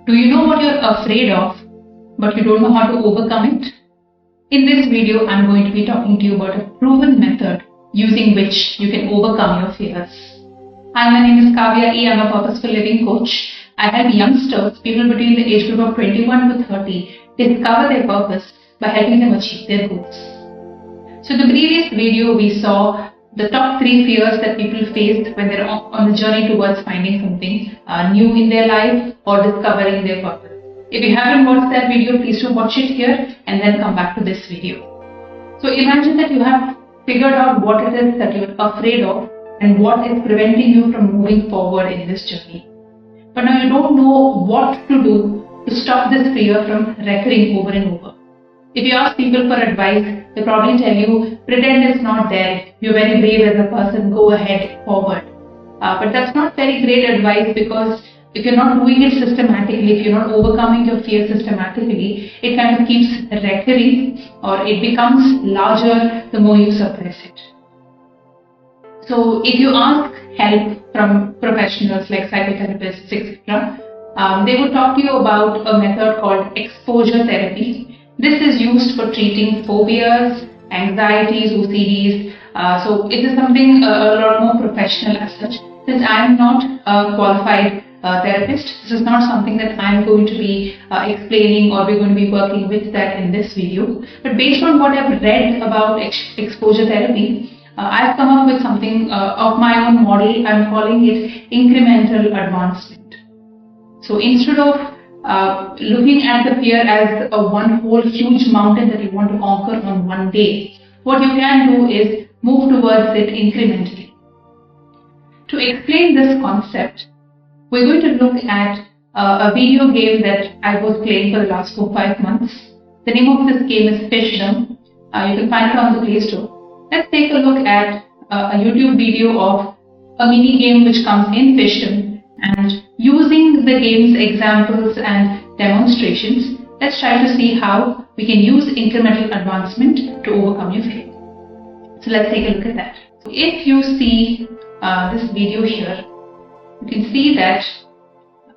Do you know what you're afraid of, but you don't know how to overcome it? In this video, I'm going to be talking to you about a proven method using which you can overcome your fears. Hi, my name is Kavya E. I'm a purposeful living coach. I help youngsters, people between the age group of 21 to 30, discover their purpose by helping them achieve their goals. So in the previous video, we saw the top 3 fears that people faced when they're on the journey towards finding something new in their life or discovering their purpose. If you haven't watched that video, please do watch it here and then come back to this video. So imagine that you have figured out what it is that you're afraid of and what is preventing you from moving forward in this journey. But now you don't know what to do to stop this fear from recurring over and over. If you ask people for advice, they'll probably tell you, pretend it's not there, you're very brave as a person, go ahead, forward. But that's not very great advice, because if you're not doing it systematically, if you're not overcoming your fear systematically, it kind of keeps recurring, or it becomes larger the more you suppress it. So if you ask help from professionals like psychotherapists, etc., they would talk to you about a method called exposure therapy. This is used for treating phobias, anxieties, OCDs. So it is something a lot more professional as such. Since I am not a qualified therapist, this is not something that I am going to be explaining, or we're going to be working with that in this video. But based on what I've read about exposure therapy, I've come up with something of my own model. I'm calling it incremental advancement. So instead of looking at the fear as a one whole huge mountain that you want to conquer on one day, what you can do is move towards it incrementally. To explain this concept, we're going to look at a video game that I was playing for the last 4-5 months. The name of this game is Fishdom. You can find it on the Play Store. Let's take a look at a YouTube video of a mini game which comes in Fishdom, and using the game's examples and demonstrations, let's try to see how we can use incremental advancement to overcome your fear. So let's take a look at that. If you see this video here, you can see that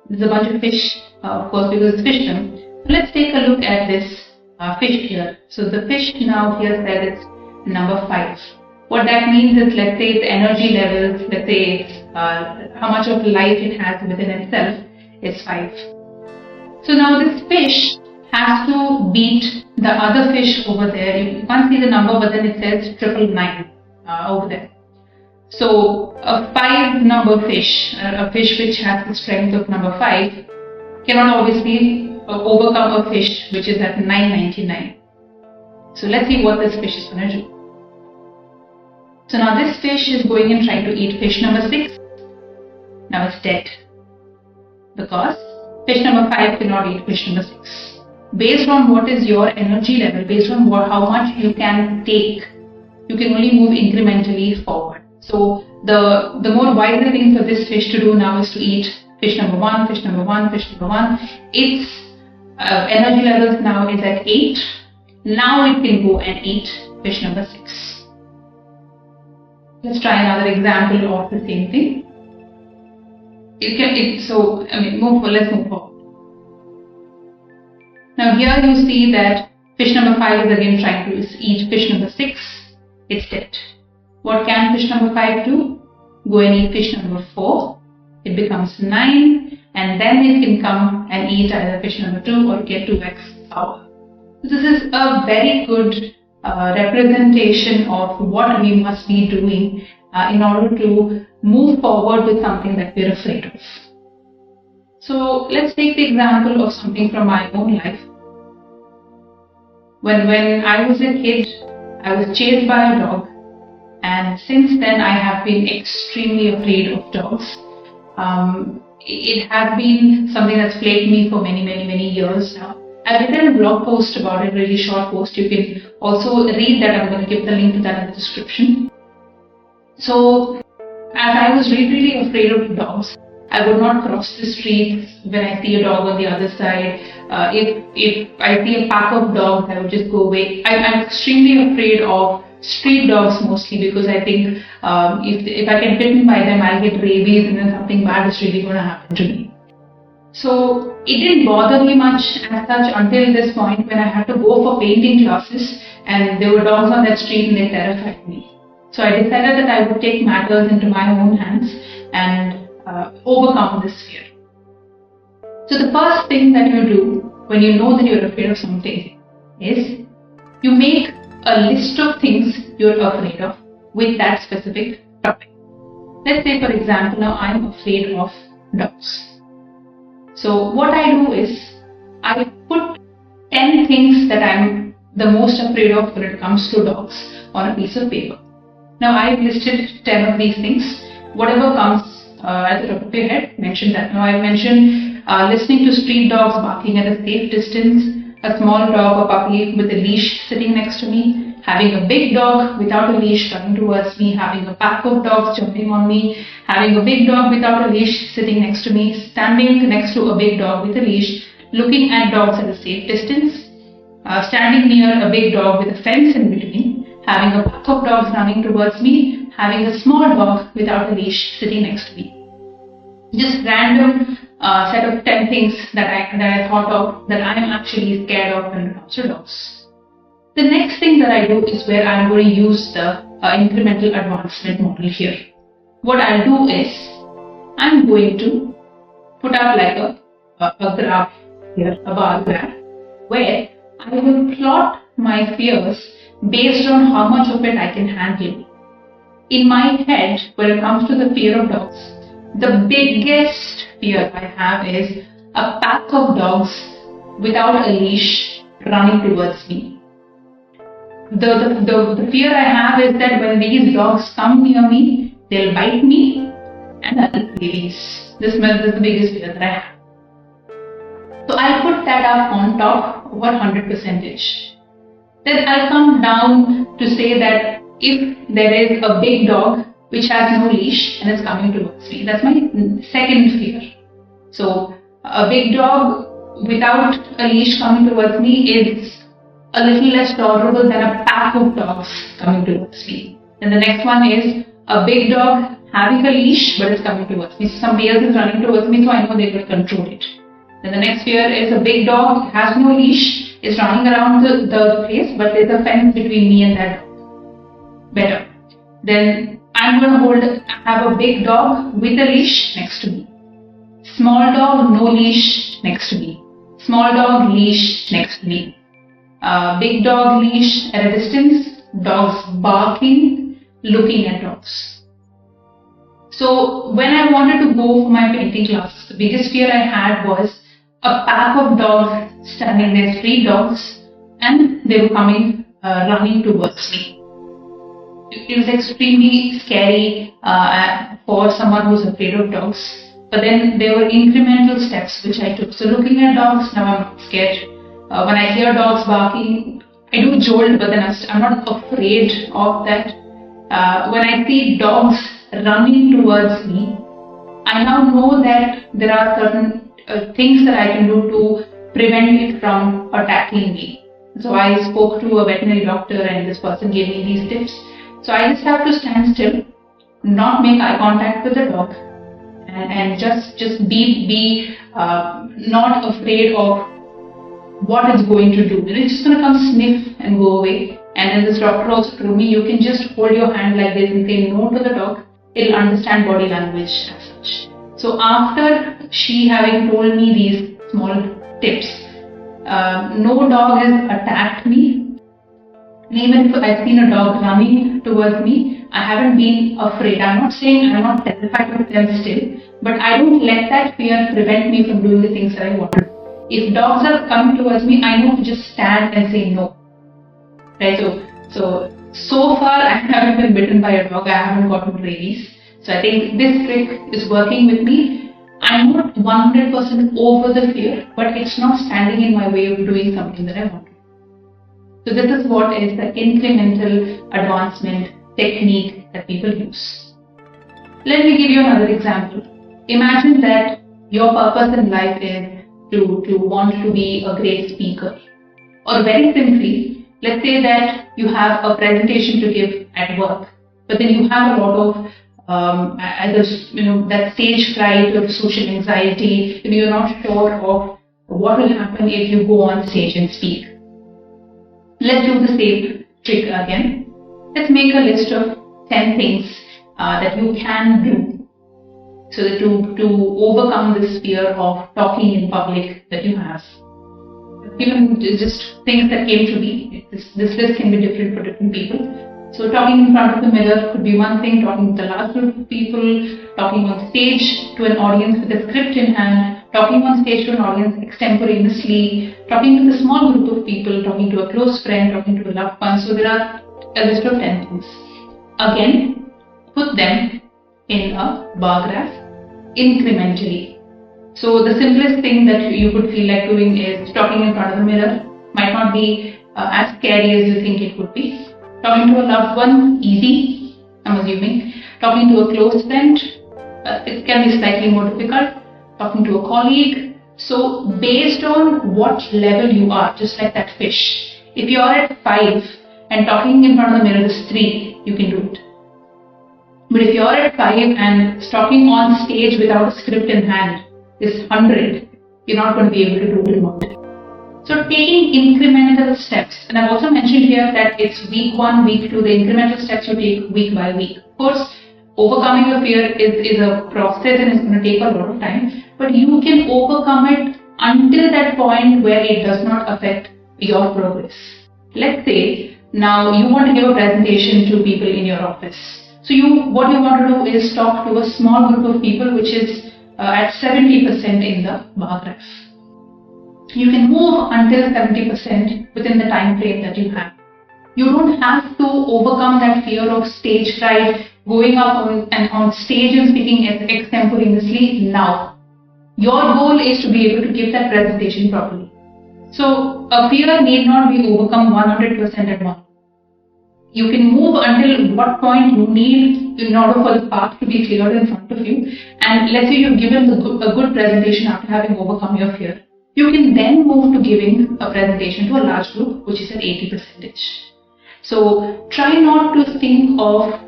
there's a bunch of fish, of course, because it's Fishdom. So let's take a look at this fish here. So the fish now here said it's number 5. What that means is, let's say its energy levels, let's say how much of life it has within itself is 5. So now this fish has to beat the other fish over there. You can't see the number, but then it says 999 over there. So a 5 number fish, a fish which has the strength of number 5, cannot obviously overcome a fish which is at 999. So let's see what this fish is going to do. So now this fish is going and trying to eat fish number 6. Now it's dead, because fish number 5 cannot eat fish number 6. Based on what is your energy level, based on how much you can take, you can only move incrementally forward. So the more wiser thing for this fish to do now is to eat fish number 1, fish number 1, fish number 1. Its energy levels now is at 8. Now it can go and eat fish number 6. Let's try another example of the same thing. Let's move forward. Now here you see that fish number 5 is again trying to eat fish number 6. It's dead. What can fish number 5 do? Go and eat fish number 4. It becomes 9, and then it can come and eat either fish number 2 or get 2x power. So this is a very good representation of what we must be doing in order to move forward with something that we're afraid of. So let's take the example of something from my own life. When I was a kid, I was chased by a dog, and since then I have been extremely afraid of dogs. It has been something that's plagued me for many years now. I've written a blog post about it, really short post. You can also read that. I'm going to give the link to that in the description. So as I was really afraid of dogs, I would not cross the street when I see a dog on the other side. If I see a pack of dogs, I would just go away. I'm extremely afraid of street dogs mostly, because I think if I get bitten by them, I'll get rabies and then something bad is really going to happen to me. So it didn't bother me much as such until this point when I had to go for painting classes and there were dogs on that street and they terrified me. So I decided that I would take matters into my own hands and overcome this fear. So the first thing that you do when you know that you're afraid of something is you make a list of things you're afraid of with that specific topic. Let's say, for example, now I'm afraid of dogs. So what I do is I put 10 things that I'm the most afraid of when it comes to dogs on a piece of paper. Now I've listed 10 of these things. Whatever comes at the top of your head, mention that. Now I've mentioned listening to street dogs barking at a safe distance, a small dog or puppy with a leash sitting next to me, having a big dog without a leash coming towards me, having a pack of dogs jumping on me, having a big dog without a leash sitting next to me, standing next to a big dog with a leash, looking at dogs at a safe distance, standing near a big dog with a fence in between, having a pack of dogs running towards me, having a small dog without a leash sitting next to me. Just random set of 10 things that I thought of that I am actually scared of when it comes to dogs. The next thing that I do is where I'm going to use the incremental advancement model here. What I'll do is I'm going to put up like a graph here, a bar graph, where I will plot my fears based on how much of it I can handle. In my head, when it comes to the fear of dogs, the biggest fear I have is a pack of dogs without a leash running towards me. The fear I have is that when these dogs come near me, they'll bite me and I'll release. This is the biggest fear that I have. So I'll put that up on top of 100%. Then I'll come down to say that if there is a big dog which has no leash and is coming towards me, that's my second fear. So a big dog without a leash coming towards me is a little less tolerable than a pack of dogs coming towards me. Then the next one is a big dog having a leash but it's coming towards me. So somebody else is running towards me, so I know they will control it. Then the next fear is a big dog has no leash, is running around the place, but there's a fence between me and that dog. Better. Then I'm going to have a big dog with a leash next to me. Small dog, no leash next to me. Small dog, leash next to me. Big dog, leash at a distance. Dogs barking, looking at dogs. So when I wanted to go for my painting class, the biggest fear I had was a pack of dogs standing there, street dogs, and they were coming, running towards me. It was extremely scary for someone who's afraid of dogs. But then there were incremental steps which I took. So looking at dogs, now I'm not scared. When I hear dogs barking, I do jolt, but then I'm not afraid of that. When I see dogs running towards me, I now know that there are certain things that I can do to prevent it from attacking me. So I spoke to a veterinary doctor and this person gave me these tips. So I just have to stand still, not make eye contact with the dog, and just be not afraid of what it's going to do. It's just going to come sniff and go away. And then this doctor also told me you can just hold your hand like this and say no to the dog. It'll understand body language as such. So after she having told me these small tips, no dog has attacked me. And even if I've seen a dog running towards me, I haven't been afraid. I'm not saying I'm not terrified of them still, but I don't let that fear prevent me from doing the things that I want to do. If dogs are coming towards me, I know to just stand and say no. Right? So far I haven't been bitten by a dog. I haven't gotten rabies. So I think this trick is working with me. I'm not 100% over the fear, but it's not standing in my way of doing something that I want to do. So this is what is the incremental advancement technique that people use. Let me give you another example. Imagine that your purpose in life is to want to be a great speaker. Or very simply, let's say that you have a presentation to give at work, but then you have a lot of that stage fright or social anxiety. You're not sure of what will happen if you go on stage and speak. Let's do the same trick again. Let's make a list of 10 things that you can do so that to overcome this fear of talking in public that you have. Even just things that came to me. This list can be different for different people. So talking in front of the mirror could be one thing, talking to the large group of people, talking on stage to an audience with a script in hand, talking on stage to an audience extemporaneously, talking to the small group of people, talking to a close friend, talking to a loved one. So there are a list of 10 things. Again, put them in a bar graph incrementally. So the simplest thing that you could feel like doing is talking in front of the mirror. Might not be as scary as you think it would be. Talking to a loved one, easy, I'm assuming. Talking to a close friend, it can be slightly more difficult. Talking to a colleague. So based on what level you are, just like that fish. If you are at 5 and talking in front of the mirror is 3, you can do it. But if you are at 5 and talking on stage without a script in hand is 100, you're not going to be able to do it remotely. So taking incremental steps, and I've also mentioned here that it's week 1, week 2, the incremental steps you take week by week. Of course, overcoming your fear is a process and it's going to take a lot of time, but you can overcome it until that point where it does not affect your progress. Let's say now you want to give a presentation to people in your office. So what you want to do is talk to a small group of people, which is at 70% in the bar graph. You can move until 70% within the time frame that you have. You don't have to overcome that fear of stage fright, going up on stage and speaking extemporaneously now. Your goal is to be able to give that presentation properly. So a fear need not be overcome 100% at once. You can move until what point you need in order for the path to be cleared in front of you. And let's say you've given a good presentation after having overcome your fear. You can then move to giving a presentation to a large group, which is at 80%. So try not to think of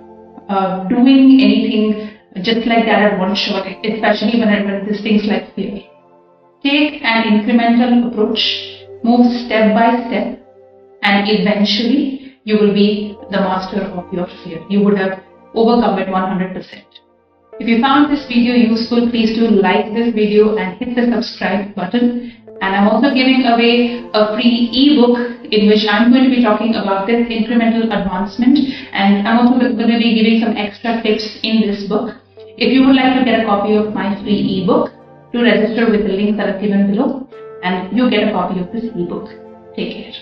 doing anything just like that at one shot, especially when there's things like fear. Take an incremental approach, move step by step, and eventually you will be the master of your fear. You would have overcome it 100%. If you found this video useful, please do like this video and hit the subscribe button. And I'm also giving away a free ebook in which I'm going to be talking about this incremental advancement, and I'm also going to be giving some extra tips in this book. If you would like to get a copy of my free ebook, do register with the link that I've given below and you get a copy of this ebook. Take care.